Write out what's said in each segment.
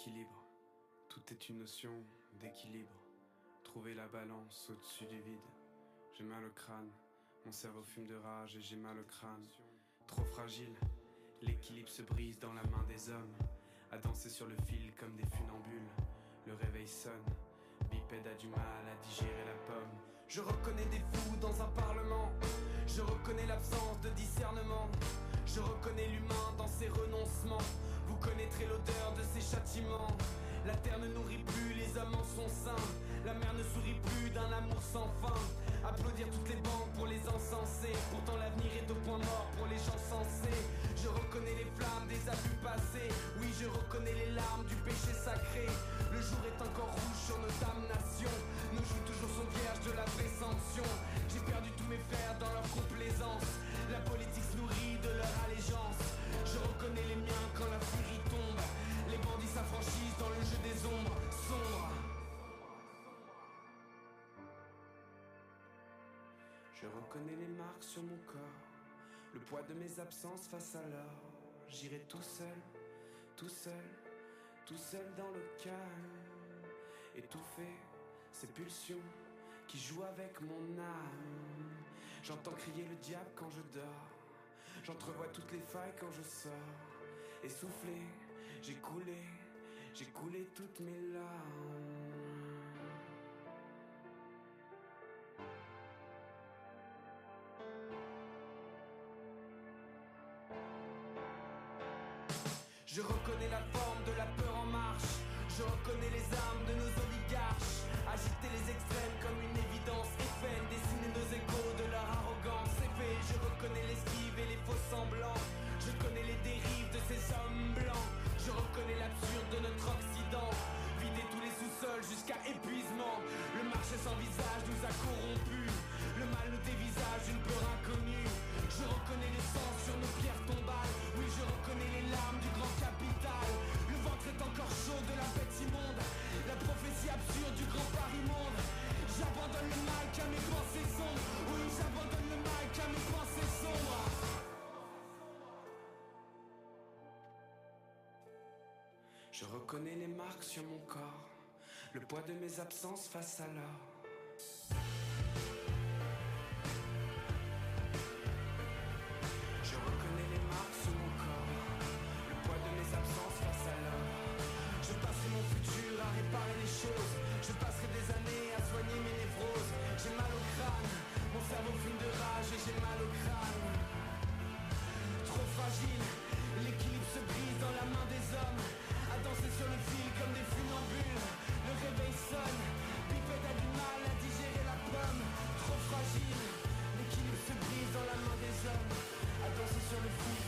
L'équilibre, tout est une notion d'équilibre. Trouver la balance au-dessus du vide. J'ai mal au crâne, mon cerveau fume de rage et j'ai mal au crâne. Trop fragile, l'équilibre se brise dans la main des hommes. À danser sur le fil comme des funambules. Le réveil sonne, bipède a du mal à digérer la pomme. Je reconnais des fous dans un parlement. Je reconnais l'absence de discernement. Je reconnais l'humain dans ses renoncements. Vous connaîtrez l'odeur de ses châtiments. La terre ne nourrit plus, les hommes en sont saints. La mer ne sourit plus d'un amour sans fin. Applaudir toutes les banques pour les insensés. Pourtant l'avenir est au point mort pour les gens sensés. Je reconnais les flammes des abus passés. Oui, je reconnais les larmes du péché sacré. Le jour est encore rouge sur nos damnations. Nos joues toujours sont vierges de la vraie sanction. J'ai perdu tous mes fers dans leur complaisance. La politique se nourrit de leur allégeance. Je reconnais les miens quand la furie tombe. Les bandits s'affranchissent dans le jeu des ombres sombres. Je reconnais les marques sur mon corps. Le poids de mes absences face à l'or. J'irai tout seul, tout seul, tout seul dans le calme. Étouffer ces pulsions qui jouent avec mon âme. J'entends crier le diable quand je dors. J'entrevois toutes les failles quand je sors. Essoufflé, j'ai coulé toutes mes larmes. Je reconnais la forme de la peur en marche. Je reconnais les armes de nos oligarches. Agiter les extrêmes comme une évidence FN. Dessiner nos échos de leur arrogance. C'est fait, je reconnais l'esquive et les faux semblants. Je connais les dérives de ces hommes blancs. Je reconnais l'absurde de notre Occident. Vider tous les sous-sols jusqu'à épuisement. Le marché sans visage nous a corrompus. Le mal nous dévisage une peur inconnue. Je reconnais les sangs sur nos pierres tombales. Oui, je reconnais les larmes du grand capital. Le ventre est encore chaud de la bête immonde. La prophétie absurde du grand Paris monde. J'abandonne le mal qu'à mes pensées sombres. Oui, j'abandonne le mal qu'à mes pensées sombres. Je reconnais les marques sur mon corps. Le poids de mes absences face à l'or. Je reconnais les marques sur mon corps. Le poids de mes absences face à l'or. Je passerai mon futur à réparer les choses. Je passerai des années à soigner mes névroses. J'ai mal au crâne, mon cerveau fume de rage et j'ai mal au crâne. Trop fragile, l'équilibre se brise dans la main des hommes. À danser sur le fil comme des funambules. Le réveil sonne, bipède a du mal à digérer la pomme. Trop fragile, l'équilibre se brise dans la main des hommes. À danser sur le fil.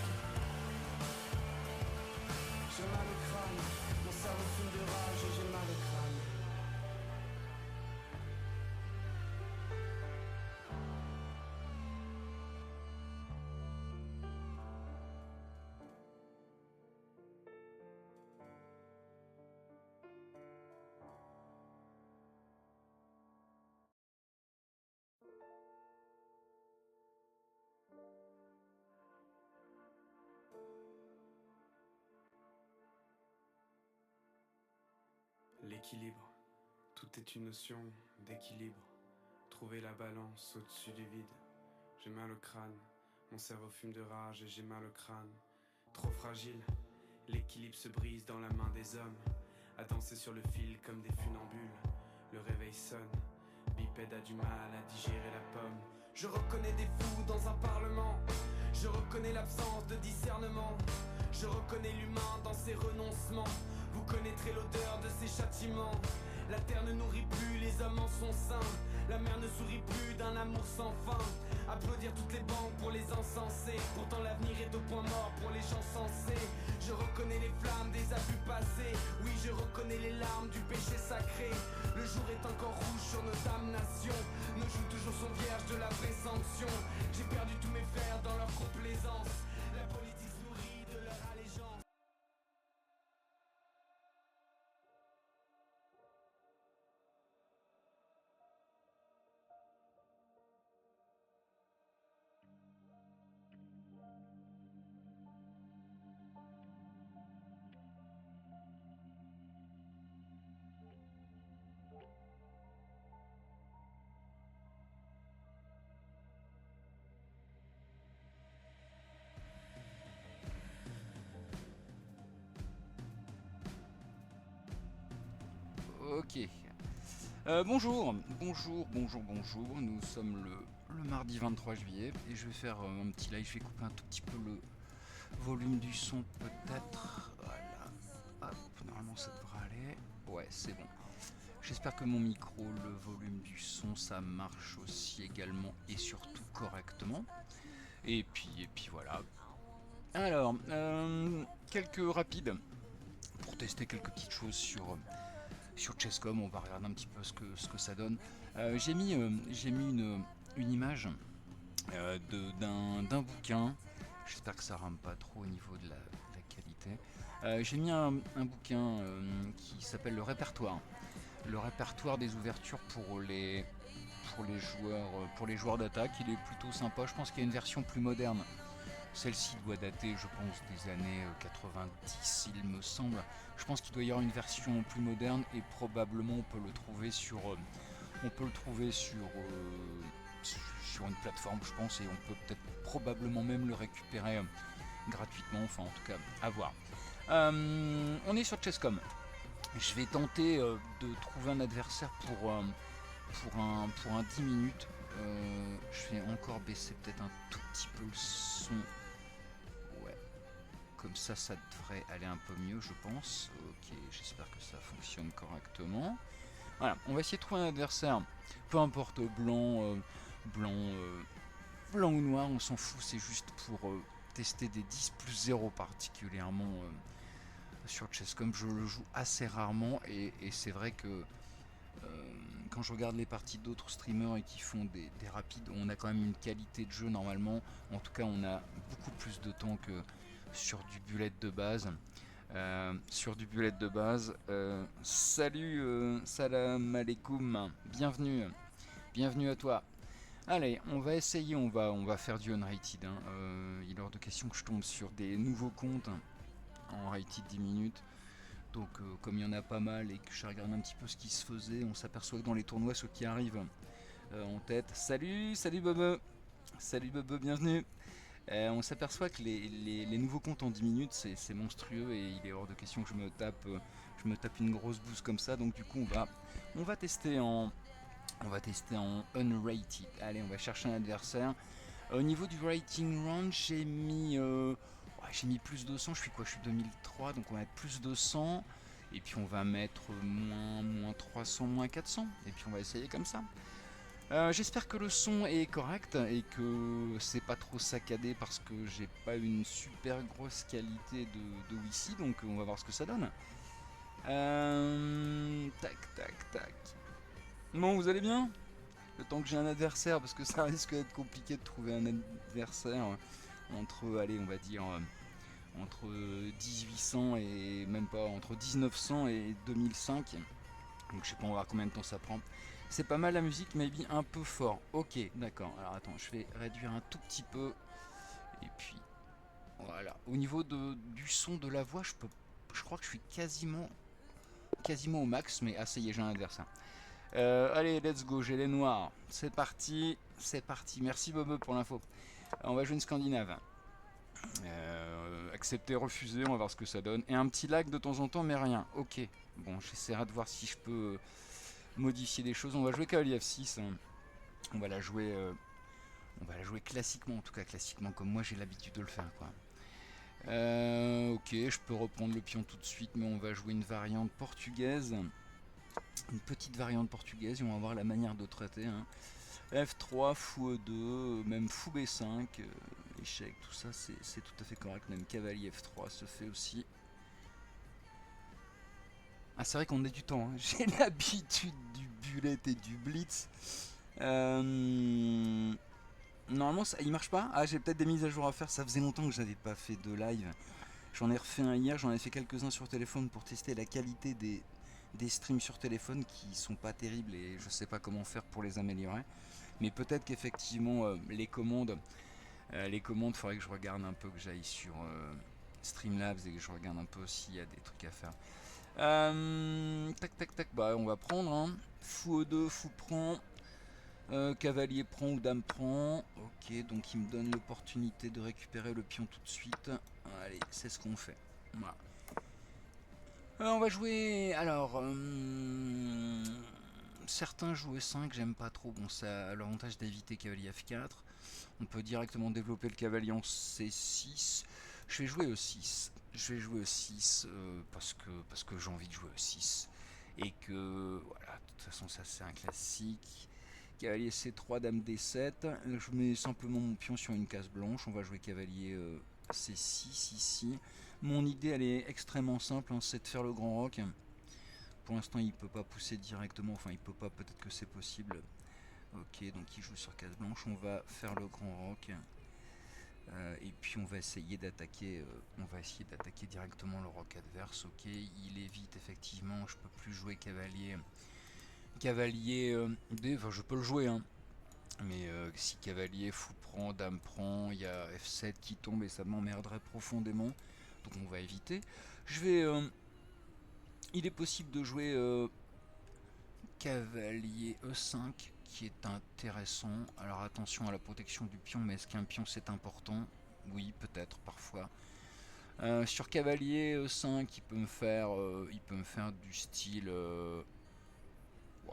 J'ai mal au crâne, mon cerveau fume de rage et j'ai mal au crâne. L'équilibre, tout est une notion d'équilibre. Trouver la balance au-dessus du vide. J'ai mal au crâne, mon cerveau fume de rage et j'ai mal au crâne. Trop fragile, l'équilibre se brise dans la main des hommes. À danser sur le fil comme des funambules. Le réveil sonne, bipède a du mal à digérer la pomme. Je reconnais des fous dans un parlement. Je reconnais l'absence de discernement. Je reconnais l'humain dans ses renoncements. Vous connaîtrez l'odeur de ses châtiments. La terre ne nourrit plus, les hommes en sont saints. La mer ne sourit plus d'un amour sans fin. Applaudir toutes les banques pour les insensés. Pourtant l'avenir est au point mort pour les gens sensés. Je reconnais les flammes des abus passés. Oui, je reconnais les larmes du péché sacré. Le jour est encore rouge sur nos damnations. Nos joues toujours sont vierges de la vraie sanction. J'ai perdu tous mes fers dans leur complaisance. La politique se nourrit de leur allégeance. Ok. Bonjour, nous sommes le mardi 23 juillet et je vais faire un petit live, je vais couper un tout petit peu le volume du son peut-être. Voilà, hop, normalement ça devrait aller. Ouais, c'est bon. J'espère que mon micro, le volume du son, ça marche aussi également et surtout correctement. Et puis voilà. Alors, quelques rapides pour tester quelques petites choses sur Chesscom. On va regarder un petit peu ce que ça donne. J'ai mis une image d'un bouquin. J'espère que ça rame pas trop au niveau de la qualité. J'ai mis un bouquin qui s'appelle le répertoire. Le répertoire des ouvertures pour les joueurs d'attaque. Il est plutôt sympa. Je pense qu'il y a une version plus moderne. Celle-ci doit dater, je pense, des années 90, il me semble. Je pense qu'il doit y avoir une version plus moderne et probablement on peut le trouver sur sur une plateforme, je pense, et on peut peut-être probablement même le récupérer gratuitement. Enfin, en tout cas, à voir. On est sur Chesscom. Je vais tenter de trouver un adversaire pour un 10 minutes. Je vais encore baisser peut-être un tout petit peu le son. Ouais, comme ça devrait aller un peu mieux, je pense. Ok, j'espère que ça fonctionne correctement. Voilà, on va essayer de trouver un adversaire. Peu importe, blanc, blanc ou noir, on s'en fout. C'est juste pour tester des 10 plus 0 particulièrement sur Chesscom. Je le joue assez rarement et c'est vrai que quand je regarde les parties d'autres streamers et qui font des rapides, on a quand même une qualité de jeu normalement. En tout cas, on a beaucoup plus de temps que sur du bullet de base. Salut, salam alaikum, bienvenue à toi. Allez, on va essayer, on va faire du unrated. Hein. Il est hors de question que je tombe sur des nouveaux comptes en rated 10 minutes. Donc comme il y en a pas mal et que je regarde un petit peu ce qui se faisait, on s'aperçoit que dans les tournois, ceux qui arrivent en tête. Salut Bobo, bienvenue. On s'aperçoit que les nouveaux comptes en 10 minutes, c'est monstrueux et il est hors de question que je me tape une grosse bouse comme ça. Donc du coup, on va tester en unrated. Allez, on va chercher un adversaire. Au niveau du rating round, j'ai mis plus 200. Je suis quoi? Je suis 2003, donc on va mettre plus 200. Et puis on va mettre moins 300, moins 400. Et puis on va essayer comme ça. J'espère que le son est correct et que c'est pas trop saccadé parce que j'ai pas une super grosse qualité de Wi-Fi, donc on va voir ce que ça donne. Tac. Bon, vous allez bien? Le temps que j'ai un adversaire, parce que ça risque d'être compliqué de trouver un adversaire entre, allez, on va dire, entre 1800 et même pas, entre 1900 et 2005. Donc je sais pas, on va voir combien de temps ça prend. C'est pas mal la musique, maybe un peu fort. Ok, d'accord. Alors attends, je vais réduire un tout petit peu. Et puis, voilà. Au niveau du son de la voix, je crois que je suis quasiment au max, mais ça y est, j'ai un adversaire. Allez, let's go, j'ai les noirs. C'est parti. Merci Bobo pour l'info. On va jouer une Scandinave. Accepter, refuser, on va voir ce que ça donne. Et un petit lag de temps en temps, mais rien. Ok. Bon, j'essaierai de voir si je peux modifier des choses. On va jouer cavalier F6. On va la jouer classiquement, en tout cas classiquement comme moi j'ai l'habitude de le faire, quoi. Ok, je peux reprendre le pion tout de suite, mais on va jouer une variante portugaise. Une petite variante portugaise et on va voir la manière de traiter. Hein. F3, fou E2, même fou B5, échec, tout ça c'est tout à fait correct. Même cavalier F3 se fait aussi. Ah, c'est vrai qu'on a du temps, hein. J'ai l'habitude du bullet et du blitz. Normalement il marche pas. Ah, j'ai peut-être des mises à jour à faire. Ça faisait longtemps que j'avais pas fait de live. J'en ai refait un hier, j'en ai fait quelques-uns sur téléphone pour tester la qualité des streams sur téléphone qui sont pas terribles et je sais pas comment faire pour les améliorer. Mais peut-être qu'effectivement les commandes, faudrait que je regarde un peu, que j'aille sur Streamlabs et que je regarde un peu s'il y a des trucs à faire. Tac, bah on va prendre. Hein. Fou E2, fou prend. Cavalier prend ou dame prend. Ok, donc il me donne l'opportunité de récupérer le pion tout de suite. Allez, c'est ce qu'on fait. Voilà. On va jouer. Alors, certains jouent E5, j'aime pas trop. Bon, ça a l'avantage d'éviter cavalier F4. On peut directement développer le cavalier en C6. Je vais jouer E6. Je vais jouer E6 parce que j'ai envie de jouer E6. Et que, voilà, de toute façon, ça c'est un classique. Cavalier C3, dame D7. Je mets simplement mon pion sur une case blanche. On va jouer cavalier C6 ici. Mon idée, elle est extrêmement simple, hein, c'est de faire le grand roc. Pour l'instant, il peut pas pousser directement. Enfin, il peut pas, peut-être que c'est possible. Ok, donc il joue sur case blanche. On va faire le grand roc. Et puis on va essayer d'attaquer directement le roc adverse. Ok, il évite effectivement. Je peux plus jouer cavalier D. Enfin, je peux le jouer, hein. Mais si cavalier fou prend, dame prend, il y a F7 qui tombe et ça m'emmerderait profondément. Donc on va éviter. Je vais. Il est possible de jouer cavalier E5 qui est intéressant. Alors attention à la protection du pion, mais est-ce qu'un pion c'est important? Oui, peut-être parfois. Sur cavalier E5, il peut me faire du style.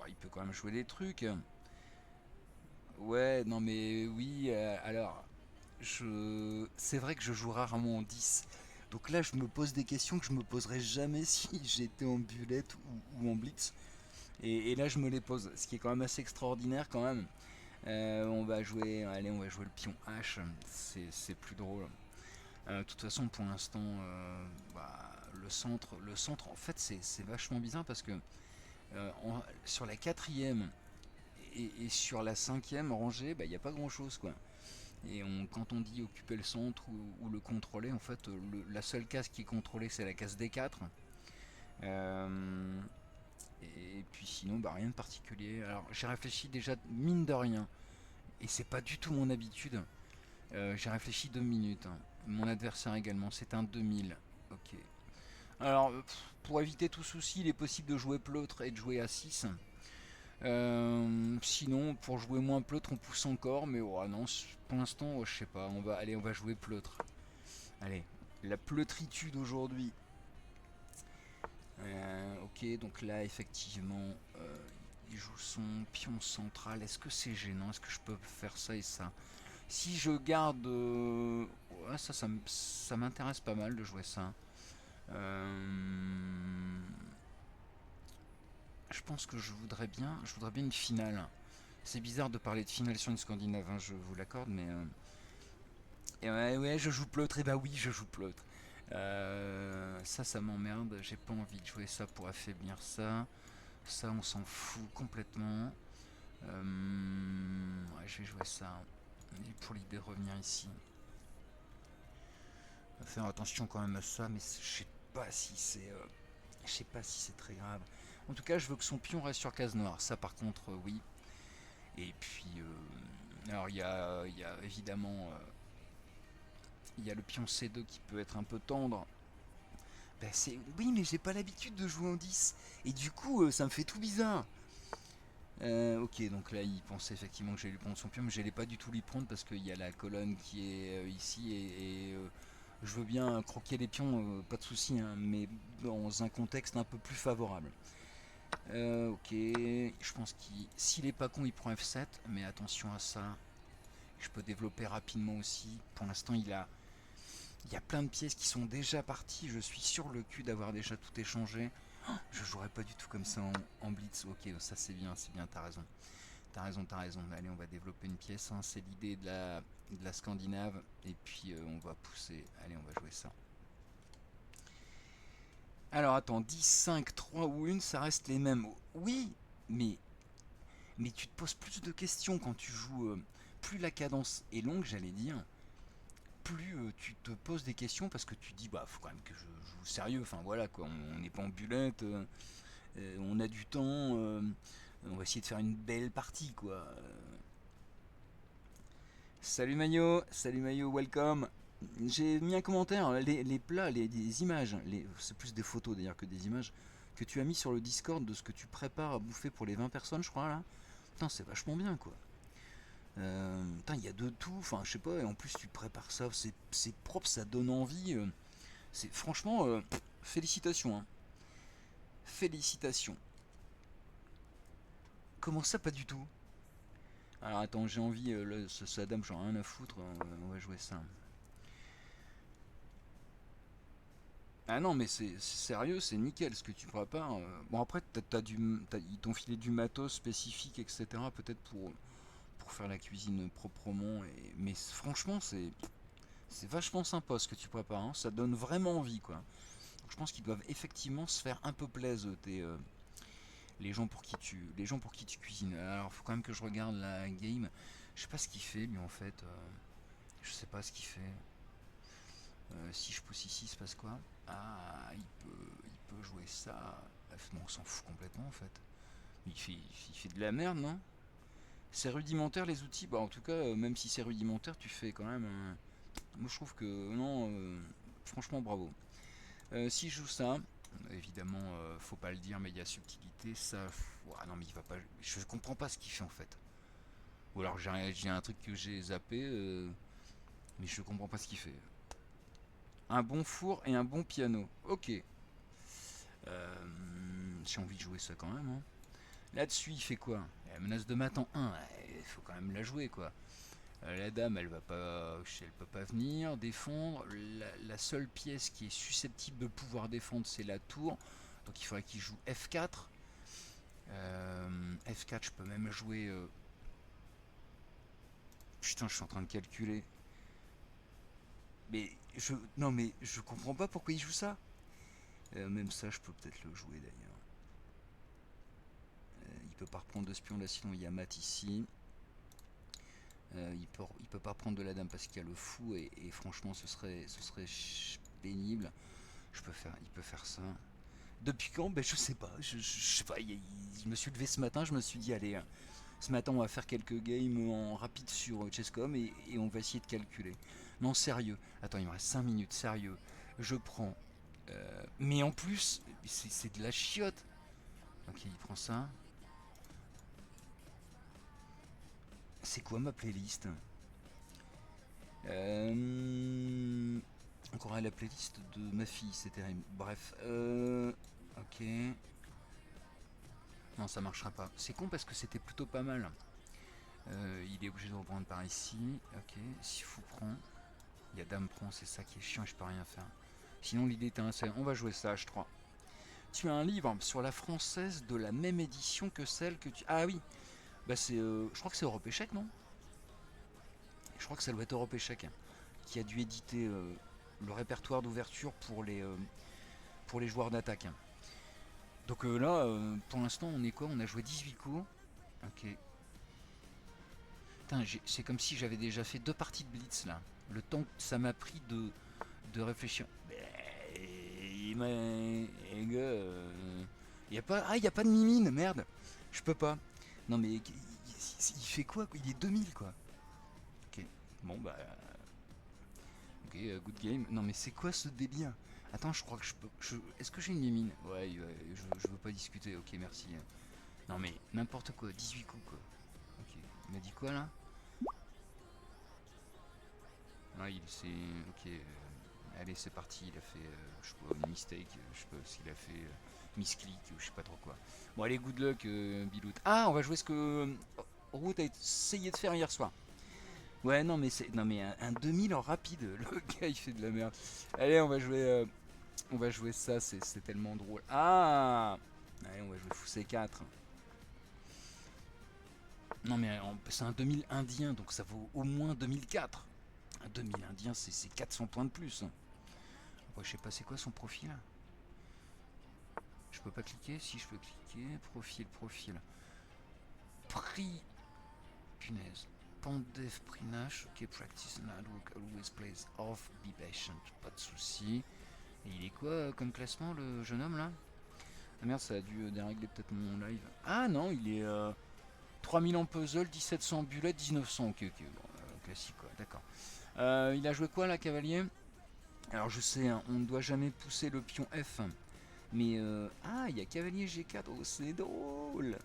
Il peut quand même jouer des trucs. Ouais, non mais oui. Alors, c'est vrai que je joue rarement en 10. Donc là, je me pose des questions que je me poserais jamais si j'étais en bulette ou en blitz. Et là, je me les pose, ce qui est quand même assez extraordinaire quand même. On va jouer le pion H, c'est plus drôle. De toute façon, pour l'instant, le centre, en fait, c'est vachement bizarre parce que sur la quatrième et sur la cinquième rangée, il n'y a pas grand-chose, quoi. Et quand on dit occuper le centre ou le contrôler, en fait, la seule case qui est contrôlée, c'est la case D4. Et puis sinon, rien de particulier. Alors, j'ai réfléchi déjà, mine de rien, et c'est pas du tout mon habitude. J'ai réfléchi 2 minutes, hein. Mon adversaire également, c'est un 2000. Ok. Alors, pour éviter tout souci, il est possible de jouer pleutre et de jouer à 6. Sinon, pour jouer moins pleutre, on pousse encore, mais non, pour l'instant, je sais pas. On va jouer pleutre. Allez, la pleutritude aujourd'hui. Ok, donc là, effectivement, il joue son pion central. Est-ce que c'est gênant? Est-ce que je peux faire ça et ça? Si je garde... ouais, ça m'intéresse pas mal de jouer ça. Je pense que je voudrais bien une finale. C'est bizarre de parler de finale sur une Scandinave, hein, je vous l'accorde, mais... Et ouais, je joue pleutre, et bah oui, je joue pleutre. Ça m'emmerde, j'ai pas envie de jouer ça pour affaiblir ça. Ça, on s'en fout complètement. Ouais, je vais jouer ça. Et pour l'idée de revenir ici. On va faire attention quand même à ça, mais je sais pas si c'est... je sais pas si c'est très grave. En tout cas, je veux que son pion reste sur case noire. Ça, par contre, oui. Et puis... alors, il y a évidemment... il y a le pion C2 qui peut être un peu tendre. Oui, mais j'ai pas l'habitude de jouer en 10. Et du coup, ça me fait tout bizarre. Ok, donc là, il pensait effectivement que j'allais lui prendre son pion, mais j'allais pas du tout lui prendre parce qu'il y a la colonne qui est ici et je veux bien croquer les pions, pas de souci, hein, mais dans un contexte un peu plus favorable. Ok, je pense qu'il, s'il est pas con, il prend F7, mais attention à ça. Je peux développer rapidement aussi. Pour l'instant, il y a plein de pièces qui sont déjà parties. Je suis sur le cul d'avoir déjà tout échangé. Je jouerais pas du tout comme ça en blitz. Ok, ça c'est bien, t'as raison. T'as raison. Allez, on va développer une pièce, hein. C'est l'idée de la Scandinave. Et puis on va pousser. Allez, on va jouer ça. Alors attends, 10, 5, 3 ou 1, ça reste les mêmes. Oui, mais tu te poses plus de questions quand tu joues. Plus la cadence est longue, j'allais dire, plus tu te poses des questions parce que tu dis faut quand même que je joue sérieux. Enfin voilà quoi, on n'est pas en bulette, on a du temps, on va essayer de faire une belle partie quoi. Salut Mayo, welcome. J'ai mis un commentaire, les plats, les images, c'est plus des photos d'ailleurs que des images, que tu as mis sur le Discord de ce que tu prépares à bouffer pour les 20 personnes, je crois là. Putain, c'est vachement bien quoi. Il y a de tout, enfin je sais pas, et en plus tu prépares ça, c'est propre, ça donne envie. C'est franchement, félicitations, hein. Félicitations. Comment ça, pas du tout? Alors attends, j'ai envie, ce dame, j'en ai rien à foutre, on va jouer ça. Ah non, mais c'est sérieux, c'est nickel ce que tu prépares. Bon, après, ils t'ont filé du matos spécifique, etc. Peut-être pour faire la cuisine proprement. Mais franchement, c'est vachement sympa ce que tu prépares. Hein. Ça donne vraiment envie, quoi. Donc, je pense qu'ils doivent effectivement se faire un peu plaisir, les gens pour qui tu cuisines. Alors, faut quand même que je regarde la game. Je sais pas ce qu'il fait, lui, en fait. Je sais pas ce qu'il fait. Si je pousse ici, il se passe quoi? Ah, il peut jouer ça. Bon, on s'en fout complètement en fait. Il fait de la merde, non? C'est rudimentaire les outils. Bah, en tout cas, même si c'est rudimentaire, tu fais quand même. Moi, je trouve que non. Franchement, bravo. Si je joue ça, évidemment, faut pas le dire, mais il y a subtilité. Ça. Ouah, non, mais il va pas. Je comprends pas ce qu'il fait en fait. Ou alors j'ai un truc que j'ai zappé, mais je comprends pas ce qu'il fait. Un bon four et un bon piano. Ok. J'ai envie de jouer ça quand même. Hein. Là-dessus, il fait quoi? La menace de mat en 1. Il faut quand même la jouer quoi. La dame, elle peut pas venir défendre. La seule pièce qui est susceptible de pouvoir défendre, c'est la tour. Donc il faudrait qu'il joue F4. F4, je peux même jouer. Putain, je suis en train de calculer. Non, mais je comprends pas pourquoi il joue ça. Même ça, je peux peut-être le jouer d'ailleurs. Il peut pas reprendre de spion là, sinon il y a mat ici. Il peut pas reprendre de la dame parce qu'il y a le fou et franchement ce serait pénible. Il peut faire ça. Depuis quand? Ben je sais pas. Je sais pas. Je me suis levé ce matin, je me suis dit allez, ce matin on va faire quelques games en rapide sur Chesscom et on va essayer de calculer. Non sérieux. Attends, il me reste 5 minutes, sérieux. Je prends. Mais en plus, c'est de la chiotte. Ok, il prend ça. C'est quoi ma playlist? Encore la playlist de ma fille, c'est terrible. Bref, ok. Non, ça marchera pas. C'est con parce que c'était plutôt pas mal. Il est obligé de reprendre par ici. Ok, si fou prend. Il y a dame prend, c'est ça qui est chiant et je peux rien faire. Sinon, l'idée était assez. On va jouer ça, H3. Tu as un livre sur la française de la même édition que celle que tu. Ah oui, bah c'est. Je crois que c'est Europe Échec, non? Je crois que ça doit être Europe Échec qui a dû éditer le répertoire d'ouverture pour les joueurs d'attaque. Donc là, pour l'instant, on est quoi? On a joué 18 coups. Ok. Putain, c'est comme si j'avais déjà fait 2 parties de Blitz là. Le temps que ça m'a pris de réfléchir. Les gars, y a pas, y a pas de mimine, merde. Je peux pas. Non mais il fait quoi? Il est 2000 quoi. Ok. Bon bah. Ok, good game. Non mais c'est quoi ce délire? Attends, je crois que je peux. Est-ce que j'ai une mimine? Ouais, je veux pas discuter. Ok, merci. Non mais n'importe quoi. 18 coups quoi. Ok. Il m'a dit quoi là? Ah, il s'est. Ok. Allez, c'est parti. Il a fait. Je sais pas, une mistake. Je sais pas s'il a fait. Misclick ou je sais pas trop quoi. Bon, allez, good luck, Bilout. Ah, on va jouer ce que Root a essayé de faire hier soir. Ouais, non, mais c'est. Non, mais un 2000 en rapide. Le gars, il fait de la merde. Allez, on va jouer. On va jouer ça, c'est tellement drôle. Ah. Allez, on va jouer fou C4. Non, mais c'est un 2000 indien, donc ça vaut au moins 2004. Un 2000 indien, c'est 400 points de plus. Ouais, je sais pas, c'est quoi son profil? Je peux pas cliquer? Si, je peux cliquer. Profil. Prix. Punaise. Pandev Prinash. Ok, practice Nadwook. Always plays off. Be patient. Pas de soucis. Et il est quoi comme classement, le jeune homme là? Ah merde, ça a dû dérégler peut-être mon live. Ah non, il est 3000 en puzzle, 1700 en bullet, 1900. Ok, bon, classique quoi, d'accord. Il a joué quoi là, cavalier? Alors je sais, hein, on ne doit jamais pousser le pion F. Mais ah, il y a cavalier G4, oh c'est drôle.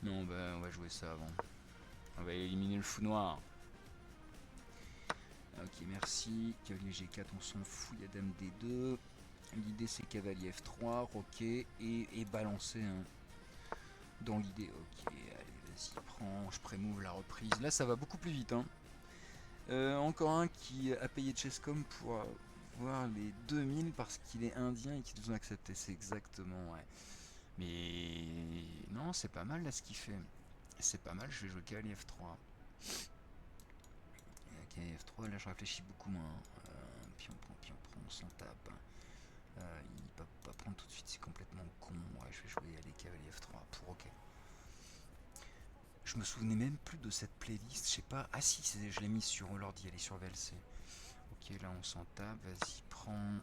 Non, bah on va jouer ça avant. On va éliminer le fou noir. Ok, merci. Cavalier G4, on s'en fout, il y a dame D2. L'idée c'est cavalier F3, roquet et balancer hein, dans l'idée. Ok, allez vas-y, prends, je prémove la reprise. Là ça va beaucoup plus vite. Hein. Encore un qui a payé Chesscom pour voir les 2000 parce qu'il est indien et qu'il nous a accepté. C'est exactement, ouais. Mais non, c'est pas mal là ce qu'il fait. C'est pas mal, je vais jouer cavalier F3. Cavalier F3, là je réfléchis beaucoup moins. Pion prend, on s'en tape. Il va pas prendre tout de suite, c'est complètement con. Ouais, je vais jouer les cavaliers F3 pour ok. Je me souvenais même plus de cette playlist, je sais pas. Ah si, je l'ai mise sur l'ordi, elle est sur VLC. Ok, là on s'en tape, vas-y, prends.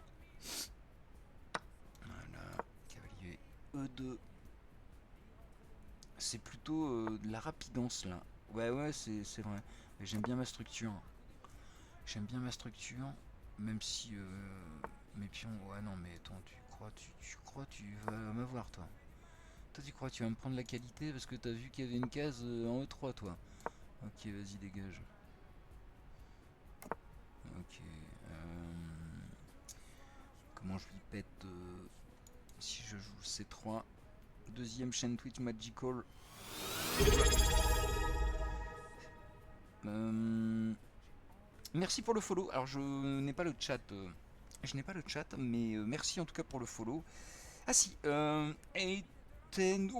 Voilà, cavalier E2. C'est plutôt de la rapidance là. Ouais, c'est vrai. Mais j'aime bien ma structure. J'aime bien ma structure, même si mes pions. Ouais, non, mais attends, tu crois, tu vas m'avoir toi. Toi, tu crois, tu vas me prendre la qualité parce que t'as vu qu'il y avait une case en E3, toi. Ok, vas-y, dégage. Ok. Comment je lui pète si je joue C3. Deuxième chaîne Twitch Magical. Merci pour le follow. Alors je n'ai pas le chat. Je n'ai pas le chat, mais merci en tout cas pour le follow. Ah si, ouh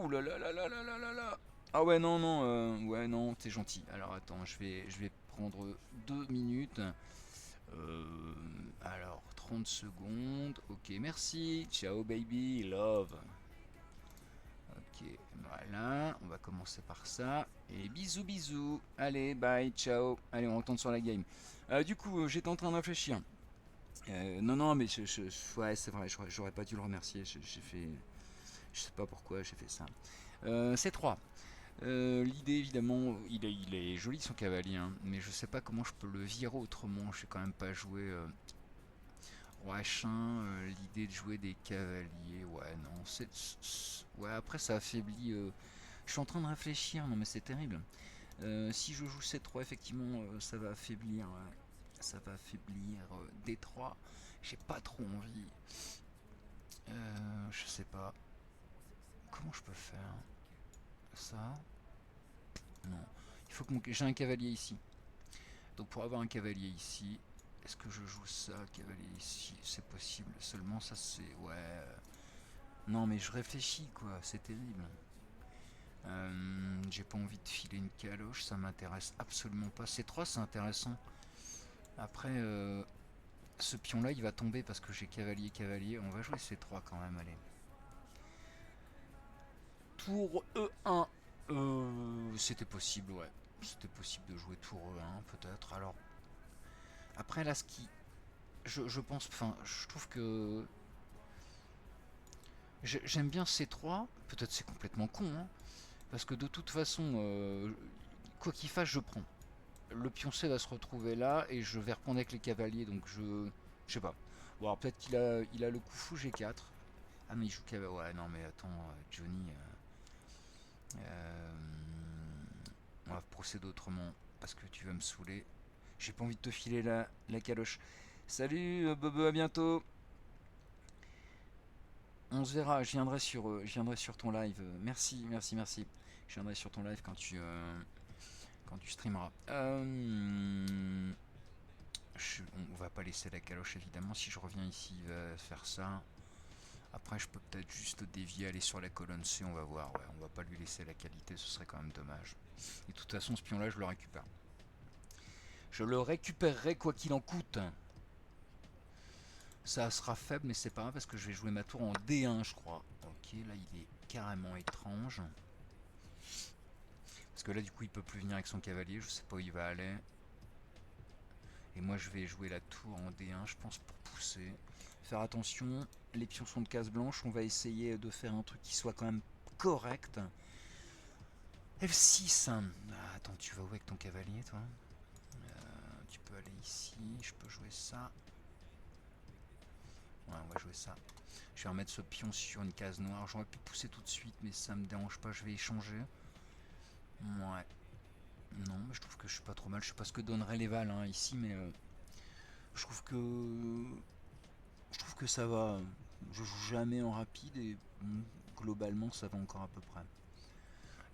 là là là là là là là. Ah ouais non, ouais non, t'es gentil. Alors attends, je vais prendre 2 minutes. Alors 30 secondes. Ok, merci. Ciao baby, love. Ok, voilà, on va commencer par ça. Et bisous, bisous. Allez, bye, ciao. Allez, on retourne sur la game. Du coup, j'étais en train de réfléchir. Non, mais ouais, c'est vrai, j'aurais pas dû le remercier. J'ai fait. Je sais pas pourquoi j'ai fait ça. C3. L'idée, évidemment, il est joli son cavalier, hein, mais je sais pas comment je peux le virer autrement. Je sais quand même pas jouer. Roi H1, l'idée de jouer des cavaliers, ouais, non, ouais, après ça affaiblit. Je suis en train de réfléchir, non mais c'est terrible. Si je joue C3, effectivement, ça va affaiblir. Ça va affaiblir D3. J'ai pas trop envie. Je sais pas. Comment je peux faire ça? Non. Il faut que j'ai un cavalier ici. Donc pour avoir un cavalier ici, est-ce que je joue ça, cavalier ici? C'est possible. Seulement ça c'est... Ouais. Non mais je réfléchis quoi, c'est terrible. J'ai pas envie de filer une caloche, ça m'intéresse absolument pas. C3 c'est intéressant. Après, ce pion là il va tomber parce que j'ai cavalier. On va jouer C3 quand même, allez. Tour E1. C'était possible, ouais. C'était possible de jouer tour E1 peut-être. Alors, après là ce qui... Je pense, enfin, je trouve que... J'aime bien C3, peut-être c'est complètement con, hein, parce que de toute façon, quoi qu'il fasse, je prends. Le pion C va se retrouver là et je vais répondre avec les cavaliers, donc je sais pas. Bon, alors peut-être il a le coup fou G4. Ah, mais il joue cavalier. Ouais, non, mais attends, Johnny. On va procéder autrement parce que tu vas me saouler. J'ai pas envie de te filer la caloche. Salut, Bobo, à bientôt. On se verra, je viendrai sur ton live. Merci. Je viendrai sur ton live quand tu streameras. On va pas laisser la caloche évidemment. Si je reviens ici, il va faire ça. Après, je peux peut-être juste dévier, aller sur la colonne C. On va voir. Ouais, on va pas lui laisser la qualité, ce serait quand même dommage. Et de toute façon, ce pion-là, je le récupère. Je le récupérerai quoi qu'il en coûte. Ça sera faible, mais c'est pas grave parce que je vais jouer ma tour en D1, je crois. Ok, là il est carrément étrange. Parce que là, du coup, il peut plus venir avec son cavalier. Je sais pas où il va aller. Et moi, je vais jouer la tour en D1, je pense, pour pousser. Faire attention, les pions sont de case blanche. On va essayer de faire un truc qui soit quand même correct. F6. Ah, attends, tu vas où avec ton cavalier, toi? Tu peux aller ici. Je peux jouer ça. Ouais, on va jouer ça. Je vais remettre ce pion sur une case noire. J'aurais pu pousser tout de suite, mais ça me dérange pas. Je vais échanger. Ouais. Non, mais je trouve que je suis pas trop mal. Je sais pas ce que donnerait les Vals ici, mais je trouve que Je trouve que ça va. Je joue jamais en rapide et globalement ça va encore à peu près.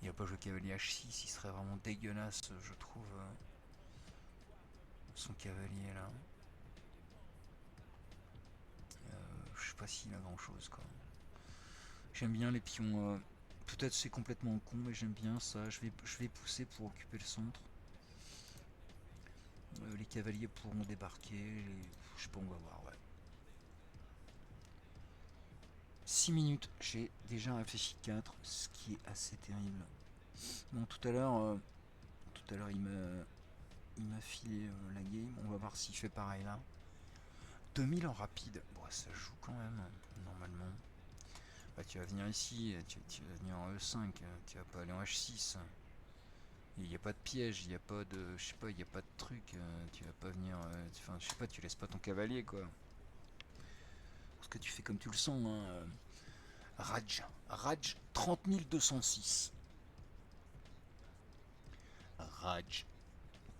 Il n'y a pas joué cavalier H6, il serait vraiment dégueulasse, je trouve, son cavalier là. Je sais pas s'il a grand chose quoi. J'aime bien les pions. Peut-être c'est complètement con, mais j'aime bien ça. Je vais pousser pour occuper le centre. Les cavaliers pourront débarquer. Je sais pas, on va voir, ouais. 6 minutes, j'ai déjà réfléchi 4, ce qui est assez terrible. Bon, tout à l'heure il m'a filé la game. On va voir s'il fait pareil là. 2000 en rapide, bon, ça joue quand même, normalement. Bah, tu vas venir ici, tu vas venir en E5, tu vas pas aller en H6. Il n'y a pas de piège, il n'y a pas de. Je sais pas, il n'y a pas de truc. Tu vas pas venir. Enfin, je sais pas, tu laisses pas ton cavalier quoi. Parce que tu fais comme tu le sens, hein. Raj 30206. Raj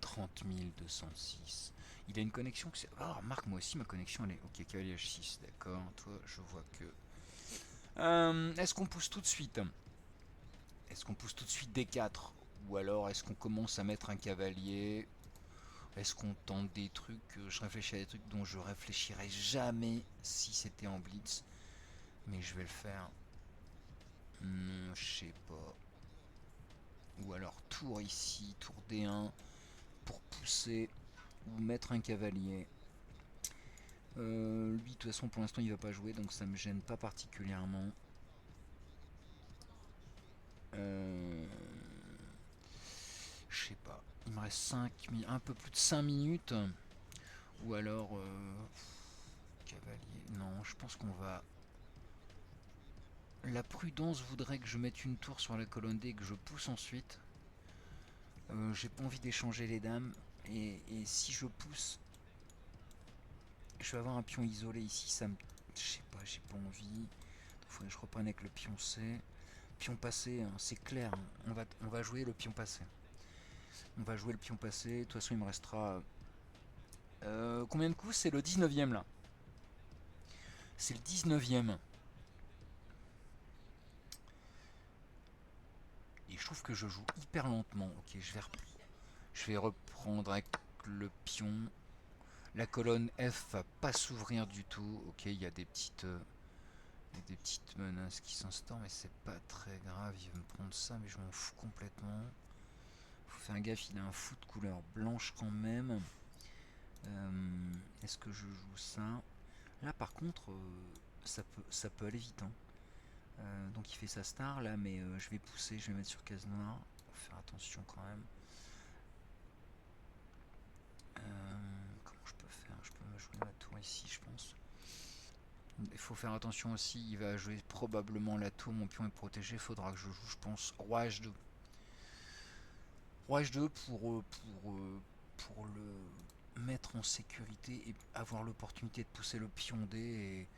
30206. Il a une connexion que c'est. Oh, remarque, moi aussi ma connexion elle est. Ok, cavalier H6, d'accord. Toi, je vois que. Est-ce qu'on pousse tout de suite? Est-ce qu'on pousse tout de suite D4? Ou alors est-ce qu'on commence à mettre un cavalier? Est-ce qu'on tente des trucs? Je réfléchis à des trucs dont je réfléchirais jamais si c'était en blitz. Mais je vais le faire. Je sais pas. Ou alors tour ici, tour D1 pour pousser ou mettre un cavalier. Lui, de toute façon, pour l'instant, il va pas jouer, donc ça me gêne pas particulièrement. Je sais pas. Il me reste un peu plus de 5 minutes. Ou alors. Cavalier. Non, je pense qu'on va. La prudence voudrait que je mette une tour sur la colonne D et que je pousse ensuite. J'ai pas envie d'échanger les dames. Et si je pousse, je vais avoir un pion isolé ici. Ça me. Je sais pas, j'ai pas envie. Il faudrait que je reprenne avec le pion C. Pion passé, hein, c'est clair. Hein. On va jouer le pion passé. On va jouer le pion passé. De toute façon, il me restera. Combien de coups? C'est le 19ème là. C'est le 19ème. Et je trouve que je joue hyper lentement. Ok, je vais reprendre avec le pion. La colonne F va pas s'ouvrir du tout. Ok, il y a des petites menaces qui s'instaurent, mais c'est pas très grave. Il va me prendre ça, mais je m'en fous complètement. Faut faire gaffe, il a un fou de couleur blanche quand même. Est-ce que je joue ça? Là, par contre, ça peut aller vite. Hein. Donc il fait sa star là, mais je vais pousser, je vais mettre sur case noire. Faut faire attention quand même. Comment je peux faire? Je peux me jouer la tour ici, je pense. Il faut faire attention aussi, il va jouer probablement la tour, mon pion est protégé, il faudra que je joue, je pense, roi H2. Roi H2 pour le mettre en sécurité et avoir l'opportunité de pousser le pion D. Et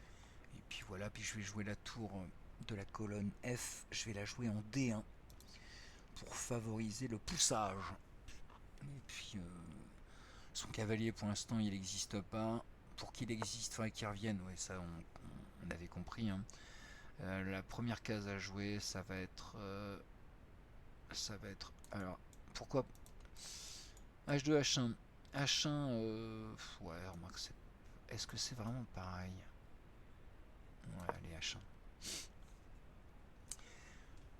puis voilà, puis je vais jouer la tour de la colonne F, je vais la jouer en D1 pour favoriser le poussage. Et puis son cavalier pour l'instant il n'existe pas. Pour qu'il existe, il faudrait qu'il revienne, ouais, ça on avait compris. Hein. La première case à jouer, ça va être. Alors, pourquoi H2, H1. H1, ouais, remarque, est-ce que c'est vraiment pareil? Ouais, allez, H1.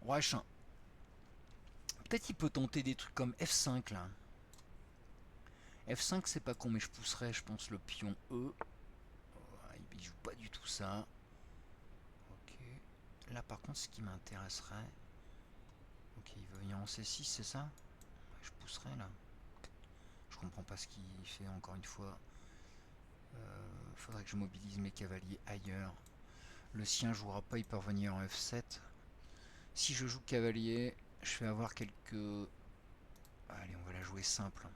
Roi H1. Peut-être qu'il peut tenter des trucs comme F5 là. F5 c'est pas con, mais je pousserais, je pense, le pion E. Il joue pas du tout ça. Ok. Là par contre, ce qui m'intéresserait. Ok, il veut venir en C6, c'est ça? Je pousserais là. Je comprends pas ce qu'il fait encore une fois. Faudrait que je mobilise mes cavaliers ailleurs. Le sien jouera pas, il peut revenir en F7. Si je joue cavalier, je vais avoir quelques. Allez, on va la jouer simple.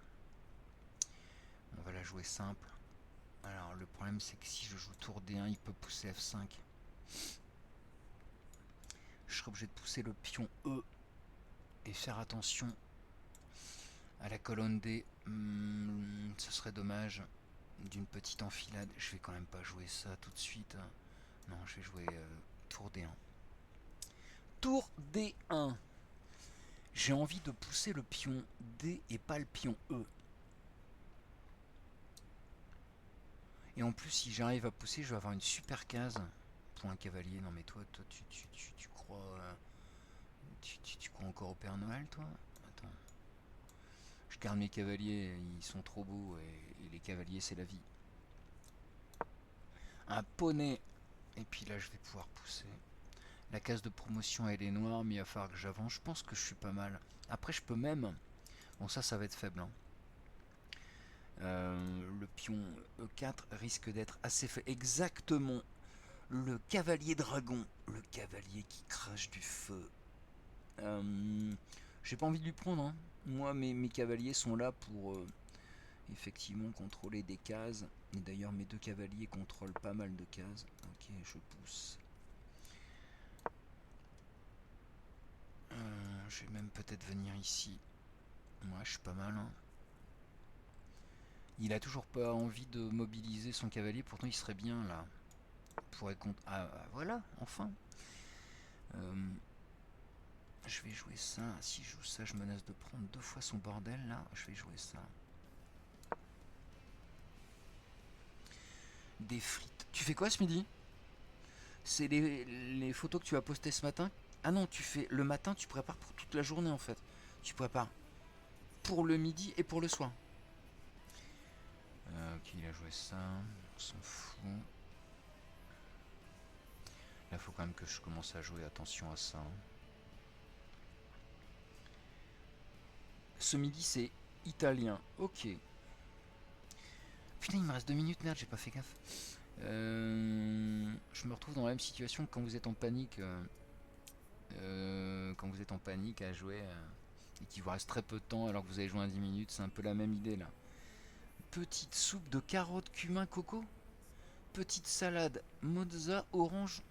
On va la jouer simple. Alors le problème c'est que si je joue tour D1, il peut pousser F5. Je serai obligé de pousser le pion E et faire attention à la colonne D. Ce serait dommage. d'une petite enfilade. Je vais quand même pas jouer ça tout de suite. Non, je vais jouer tour D1. Tour D1. J'ai envie de pousser le pion D et pas le pion E. Et en plus, si j'arrive à pousser, je vais avoir une super case pour un cavalier. Non mais toi tu crois... Tu crois encore au Père Noël, toi? Attends. Je garde mes cavaliers, ils sont trop beaux, et les cavaliers, c'est la vie. Un poney. Et puis là, je vais pouvoir pousser. La case de promotion, elle est noire, mais il va falloir que j'avance. Je pense que je suis pas mal. Après, je peux même... Bon, ça va être faible. Hein. Le pion E4 risque d'être assez faible. Exactement. Le cavalier dragon. Le cavalier qui crache du feu. J'ai pas envie de lui prendre. Hein. Moi, mes cavaliers sont là pour effectivement contrôler des cases. Et d'ailleurs, mes deux cavaliers contrôlent pas mal de cases. Ok, je pousse. Je vais même peut-être venir ici. Moi, je suis pas mal. Hein. Il a toujours pas envie de mobiliser son cavalier. Pourtant, il serait bien là. Pourrait contre. Ah, voilà, enfin. Je vais jouer ça. Si je joue ça, je menace de prendre 2 fois son bordel. Là, je vais jouer ça. Des frites. Tu fais quoi ce midi? C'est les photos que tu as postées ce matin? Ah non, tu fais le matin, tu prépares pour toute la journée en fait. Tu prépares pour le midi et pour le soir. Ok, il a joué ça. On s'en fout. Là, il faut quand même que je commence à jouer attention à ça. Ce midi, c'est italien. Ok. Putain, il me reste 2 minutes, merde, j'ai pas fait gaffe. Je me retrouve dans la même situation que quand vous êtes en panique. Quand vous êtes en panique à jouer et qu'il vous reste très peu de temps alors que vous avez joué à 10 minutes, c'est un peu la même idée là. Petite soupe de carottes, cumin, coco. Petite salade, mozza, orange,